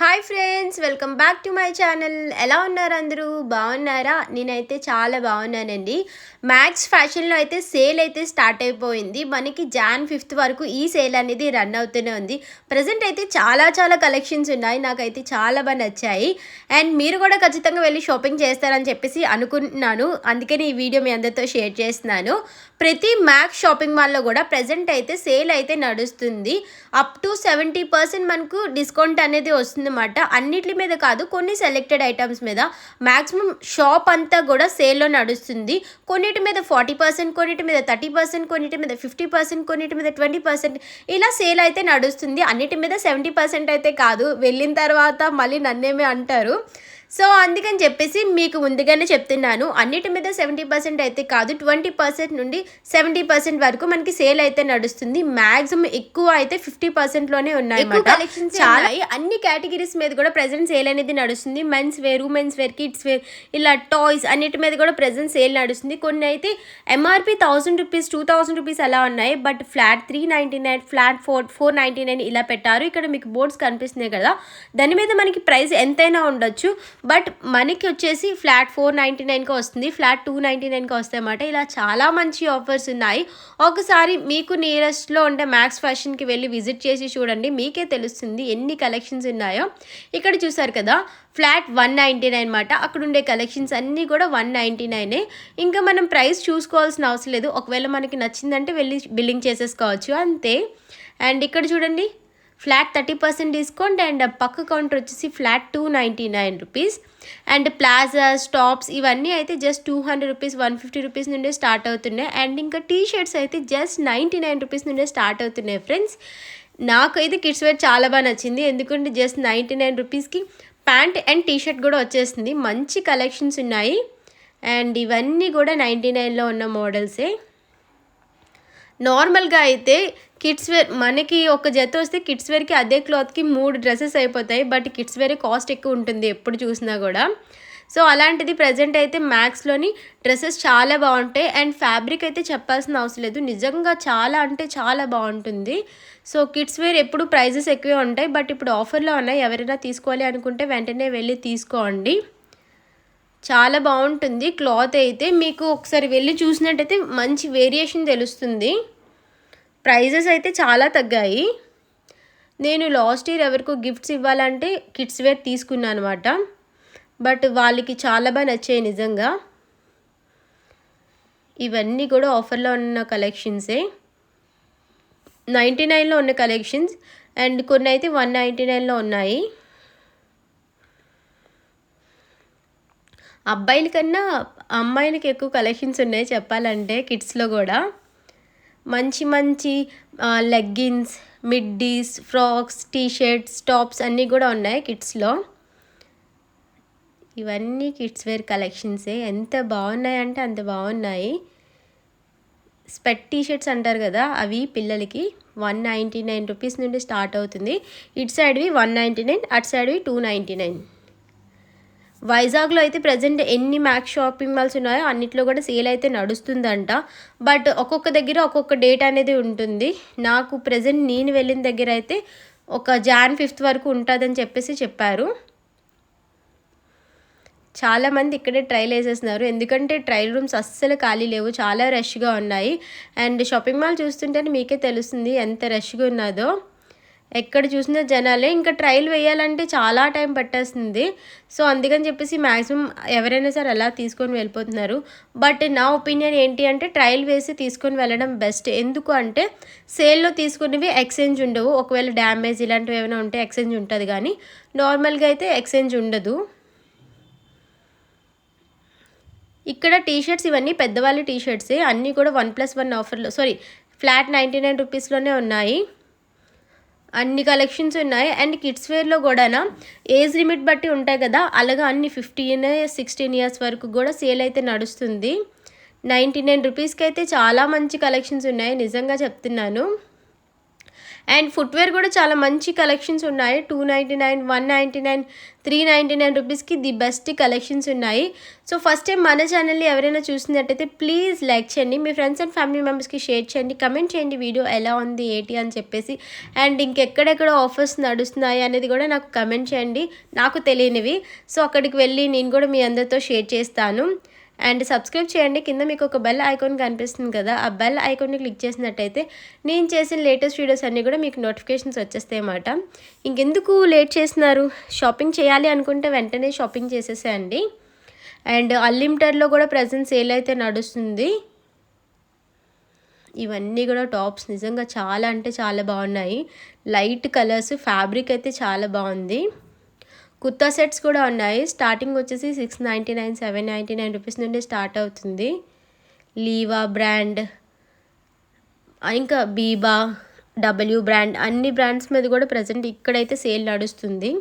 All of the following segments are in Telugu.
Hi friends, welcome back to my channel. ఎలా ఉన్నారు అందరూ? బాగున్నారా? నేనైతే చాలా బాగున్నానండి. మ్యాక్స్ ఫ్యాషన్లో అయితే సేల్ అయితే స్టార్ట్ అయిపోయింది. మనకి జాన్ 5th వరకు ఈ సేల్ అనేది రన్ అవుతూనే ఉంది. ప్రజెంట్ అయితే చాలా కలెక్షన్స్ ఉన్నాయి. నాకైతే చాలా బాగా నచ్చాయి. అండ్ మీరు కూడా ఖచ్చితంగా వెళ్ళి షాపింగ్ చేస్తారని చెప్పేసి అనుకుంటున్నాను. అందుకని ఈ వీడియో మీ అందరితో షేర్ చేస్తున్నాను. ప్రతి మ్యాక్స్ షాపింగ్ మాల్లో కూడా ప్రజెంట్ అయితే సేల్ అయితే నడుస్తుంది. అప్ టు 70% మనకు డిస్కౌంట్ అనేది వస్తుందన్నమాట. అన్నిటి మీద కాదు, కొన్ని సెలెక్టెడ్ ఐటమ్స్ మీద. మ్యాక్సిమం షాప్ అంతా కూడా సేల్లో నడుస్తుంది. కొన్నిటి మీద 40%, కొన్నిటి మీద 30%, కొన్నిటి మీద 50%, కొన్నిటి మీద 20%, ఇలా సేల్ అయితే నడుస్తుంది. అన్నిటి మీద 70% అయితే కాదు. వెళ్ళిన తర్వాత మళ్ళీ నన్నేమే అంటారు. సో అందుకని చెప్పేసి మీకు ముందుగానే చెప్తున్నాను, అన్నిటి మీద 70% అయితే కాదు, 20% నుండి 70% వరకు మనకి సేల్ అయితే నడుస్తుంది. మ్యాక్సిమం ఎక్కువ అయితే 50%లోనే ఉన్నాయి. చాలా అన్ని కేటగిరీస్ మీద కూడా ప్రెజెంట్ సేల్ అనేది నడుస్తుంది. Men's wear, women's wear, kids wear, ఇలా టాయ్స్ అన్నిటి మీద కూడా ప్రెజెంట్ సేల్ నడుస్తుంది. కొన్ని అయితే ఎంఆర్పి 1000 రూపీస్, 2000 రూపీస్ అలా ఉన్నాయి. బట్ ఫ్లాట్ 399, ఫ్లాట్ 499 ఇలా పెట్టారు. ఇక్కడ మీకు బోర్డ్స్ కనిపిస్తున్నాయి కదా, దాని మీద మనకి ప్రైస్ ఎంతైనా ఉండొచ్చు. బట్ మనకి వచ్చేసి ఫ్లాట్ 499కి వస్తుంది, ఫ్లాట్ 299కి వస్తాయి అన్నమాట. ఇలా చాలా మంచి ఆఫర్స్ ఉన్నాయి. ఒకసారి మీకు నియరెస్ట్లో ఉండే మ్యాక్స్ ఫ్యాషన్కి వెళ్ళి విజిట్ చేసి చూడండి, మీకే తెలుస్తుంది ఎన్ని కలెక్షన్స్ ఉన్నాయో. ఇక్కడ చూసారు కదా, ఫ్లాట్ 199 అనమాట. అక్కడ ఉండే కలెక్షన్స్ అన్నీ కూడా 199. ఇంకా మనం ప్రైస్ చూసుకోవాల్సిన అవసరం లేదు. ఒకవేళ మనకి నచ్చిందంటే వెళ్ళి బిల్లింగ్ చేసేసుకోవచ్చు అంతే. అండ్ ఇక్కడ చూడండి, ఫ్లాట్ 30% డిస్కౌంట్ అండ్ పక్క కౌంటర్ వచ్చేసి flat 299 rupees. And plazas, tops ఇవన్నీ అయితే జస్ట్ 200 రూపీస్, 150 రూపీస్ నుండే స్టార్ట్ అవుతున్నాయి. అండ్ ఇంకా టీ షర్ట్స్ అయితే జస్ట్ 99 రూపీస్ నుండే స్టార్ట్ అవుతున్నాయి ఫ్రెండ్స్. నాకైతే కిడ్స్ వేర్ చాలా బాగా నచ్చింది, ఎందుకంటే జస్ట్ 99 రూపీస్కి ప్యాంట్ అండ్ టీ షర్ట్ కూడా వచ్చేస్తుంది. మంచి కలెక్షన్స్ ఉన్నాయి. అండ్ ఇవన్నీ కూడా 99లో ఉన్న మోడల్సే. నార్మల్గా అయితే కిడ్స్ వేర్ మనకి ఒక జత వస్తే కిడ్స్ వేర్కి అదే క్లాత్కి 3 డ్రెస్సెస్ అయిపోతాయి. బట్ కిడ్స్ వేరే కాస్ట్ ఎక్కువ ఉంటుంది ఎప్పుడు చూసినా కూడా. సో అలాంటిది ప్రజెంట్ అయితే మ్యాక్స్లోని డ్రెస్సెస్ చాలా బాగుంటాయి. అండ్ ఫ్యాబ్రిక్ అయితే చెప్పాల్సిన అవసరం లేదు, నిజంగా చాలా అంటే చాలా బాగుంటుంది. సో కిడ్స్ వేర్ ఎప్పుడు ప్రైజెస్ ఎక్కువే ఉంటాయి. బట్ ఇప్పుడు ఆఫర్లో ఉన్నాయి, ఎవరైనా తీసుకోవాలి అనుకుంటే వెంటనే వెళ్ళి తీసుకోండి. చాలా బాగుంటుంది క్లాత్ అయితే. మీకు ఒకసారి వెళ్ళి చూసినట్టయితే మంచి వేరియేషన్ తెలుస్తుంది. ప్రైజెస్ అయితే చాలా తగ్గాయి. నేను లాస్ట్ ఇయర్ ఎవరికో గిఫ్ట్స్ ఇవ్వాలంటే కిడ్స్ వేర్ తీసుకున్నాను అనమాట. బట్ వాళ్ళకి చాలా బాగా నచ్చాయి నిజంగా. ఇవన్నీ కూడా ఆఫర్లో ఉన్న కలెక్షన్సే, 99లో ఉన్న కలెక్షన్స్. అండ్ కొన్ని అయితే 199లో ఉన్నాయి. అబ్బాయిల కన్నా అమ్మాయిలకి ఎక్కువ కలెక్షన్స్ ఉన్నాయి చెప్పాలంటే కిడ్స్లో కూడా. మంచి leggings, middies, frocks, T shirts, tops అన్నీ కూడా ఉన్నాయి కిడ్స్లో. ఇవన్నీ కిడ్స్ వేర్ కలెక్షన్సే. ఎంత బాగున్నాయంటే అంత బాగున్నాయి. స్పెట్ టీషర్ట్స్ అంటారు కదా, అవి పిల్లలకి 199 రూపీస్ నుండి స్టార్ట్ అవుతుంది. ఇటు సైడ్వి 199, అటు సైడ్వి 299. వైజాగ్లో అయితే ప్రజెంట్ ఎన్ని మ్యాక్స్ షాపింగ్ మాల్స్ ఉన్నాయో అన్నిట్లో కూడా సేల్ అయితే నడుస్తుందంట. బట్ ఒక్కొక్క దగ్గర ఒక్కొక్క డేట్ అనేది ఉంటుంది. నాకు ప్రజెంట్ నేను వెళ్ళిన దగ్గర అయితే ఒక జాన్ 5th వరకు ఉంటుందని చెప్పేసి చెప్పారు. చాలామంది ఇక్కడే ట్రైల్ వేసేస్తున్నారు, ఎందుకంటే ట్రైల్ రూమ్స్ అస్సలు ఖాళీ లేవు, చాలా రష్గా ఉన్నాయి. అండ్ షాపింగ్ మాల్ చూస్తుంటేనే మీకే తెలుస్తుంది ఎంత రష్గా ఉన్నదో. ఎక్కడ చూసినా జనాలే. ఇంకా ట్రయల్ వేయాలంటే చాలా టైం పట్టేస్తుంది. సో అందుకని చెప్పేసి మ్యాక్సిమం ఎవరైనా సరే అలా తీసుకొని వెళ్ళిపోతున్నారు. బట్ నా ఒపీనియన్ ఏంటి అంటే ట్రయల్ వేసి తీసుకొని వెళ్ళడం బెస్ట్. ఎందుకు అంటే సేల్లో తీసుకునేవి ఎక్స్చేంజ్ ఉండవు. ఒకవేళ డ్యామేజ్ ఇలాంటివి ఏమైనా ఉంటే ఎక్స్చేంజ్ ఉంటుంది, కానీ నార్మల్గా అయితే ఎక్స్చేంజ్ ఉండదు. ఇక్కడ టీషర్ట్స్ ఇవన్నీ పెద్దవాళ్ళ టీషర్ట్సే, అన్నీ కూడా 1+1 ఆఫర్లో, ఫ్లాట్ 99 రూపీస్లోనే ఉన్నాయి. అన్ని కలెక్షన్స్ ఉన్నాయి. అండ్ కిడ్స్ వేర్లో కూడా ఏజ్ లిమిట్ బట్టి ఉంటాయి కదా, అలాగా అన్ని 15, 16 ఇయర్స్ వరకు కూడా సేల్ అయితే నడుస్తుంది. 99 రూపీస్కి అయితే చాలా మంచి కలెక్షన్స్ ఉన్నాయి, నిజంగా చెప్తున్నాను. అండ్ ఫుట్వేర్ కూడా చాలా మంచి కలెక్షన్స్ ఉన్నాయి. 299, 199, 399 రూపీస్కి ది బెస్ట్ కలెక్షన్స్ ఉన్నాయి. సో ఫస్ట్ టైం మన ఛానల్ని ఎవరైనా చూసినట్టయితే ప్లీజ్ లైక్ చేయండి, మీ ఫ్రెండ్స్ అండ్ ఫ్యామిలీ మెంబర్స్కి షేర్ చేయండి, కమెంట్ చేయండి వీడియో ఎలా ఉంది ఏంటి అని చెప్పేసి. అండ్ ఇంకెక్కడెక్కడ ఆఫర్స్ నడుస్తున్నాయి అనేది కూడా నాకు కమెంట్ చేయండి, నాకు తెలియనివి. సో అక్కడికి వెళ్ళి నేను కూడా మీ అందరితో షేర్ చేస్తాను. అండ్ సబ్స్క్రైబ్ చేయండి. కింద మీకు ఒక బెల్ ఐకాన్ కనిపిస్తుంది కదా, ఆ బెల్ ఐకాన్ని క్లిక్ చేసినట్టయితే నేను చేసిన లేటెస్ట్ వీడియోస్ అన్నీ కూడా మీకు నోటిఫికేషన్స్ వచ్చేస్తాయి అన్నమాట. ఇంకెందుకు లేట్ చేస్తున్నారు, షాపింగ్ చేయాలి అనుకుంటే వెంటనే షాపింగ్ చేసేసేయండి. అండ్ అన్లిమిటెడ్లో కూడా ప్రజెంట్ సేల్ అయితే నడుస్తుంది. ఇవన్నీ కూడా టాప్స్ నిజంగా చాలా అంటే చాలా బాగున్నాయి. లైట్ కలర్స్, ఫ్యాబ్రిక్ అయితే చాలా బాగుంది. కుర్తా సెట్స్ కూడా ఉన్నాయి. స్టార్టింగ్ వచ్చేసి 699, 799 రూపీస్ నుండి స్టార్ట్ అవుతుంది. లీవా బ్రాండ్, ఇంకా బీబా, డబ్ల్యూ బ్రాండ్, అన్ని బ్రాండ్స్ మీద కూడా ప్రజెంట్ ఇక్కడైతే సేల్ నడుస్తుంది.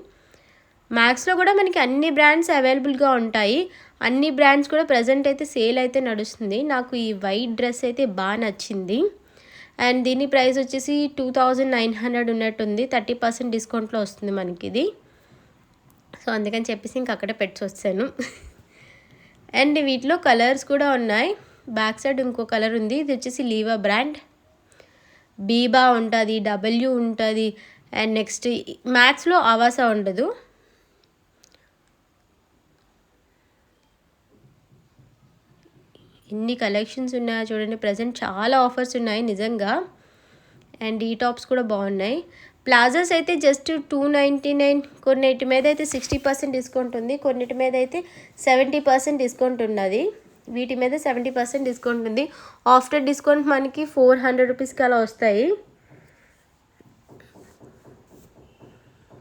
మ్యాక్స్లో కూడా మనకి అన్ని బ్రాండ్స్ అవైలబుల్గా ఉంటాయి. అన్ని బ్రాండ్స్ కూడా ప్రజెంట్ అయితే సేల్ అయితే నడుస్తుంది. నాకు ఈ వైట్ డ్రెస్ అయితే బాగా నచ్చింది. అండ్ దీని ప్రైస్ వచ్చేసి 2900 ఉన్నట్టుంది. 30% డిస్కౌంట్లో వస్తుంది మనకి ఇది. సో అందుకని చెప్పేసి ఇంక అక్కడే పెట్టి వచ్చాను. అండ్ వీటిలో కలర్స్ కూడా ఉన్నాయి. బ్యాక్ సైడ్ ఇంకో కలర్ ఉంది. ఇది వచ్చేసి లీవా బ్రాండ్. బీబా ఉంటుంది, డబ్ల్యూ ఉంటుంది, అండ్ నెక్స్ట్ మ్యాక్స్లో ఆవాసా ఉండదు. ఎన్ని కలెక్షన్స్ ఉన్నాయో చూడండి. ప్రజెంట్ చాలా ఆఫర్స్ ఉన్నాయి నిజంగా. అండ్ ఈ టాప్స్ కూడా బాగున్నాయి. ప్లాజాస్ అయితే జస్ట్ 299, కొన్నిటి మీద అయితే 60% డిస్కౌంట్ ఉంది, కొన్నిటి మీద అయితే 70% డిస్కౌంట్ ఉన్నది. వీటి మీద 70% డిస్కౌంట్ ఉంది. ఆఫ్టర్ డిస్కౌంట్ మనకి 400 రూపీస్కి అలా వస్తాయి.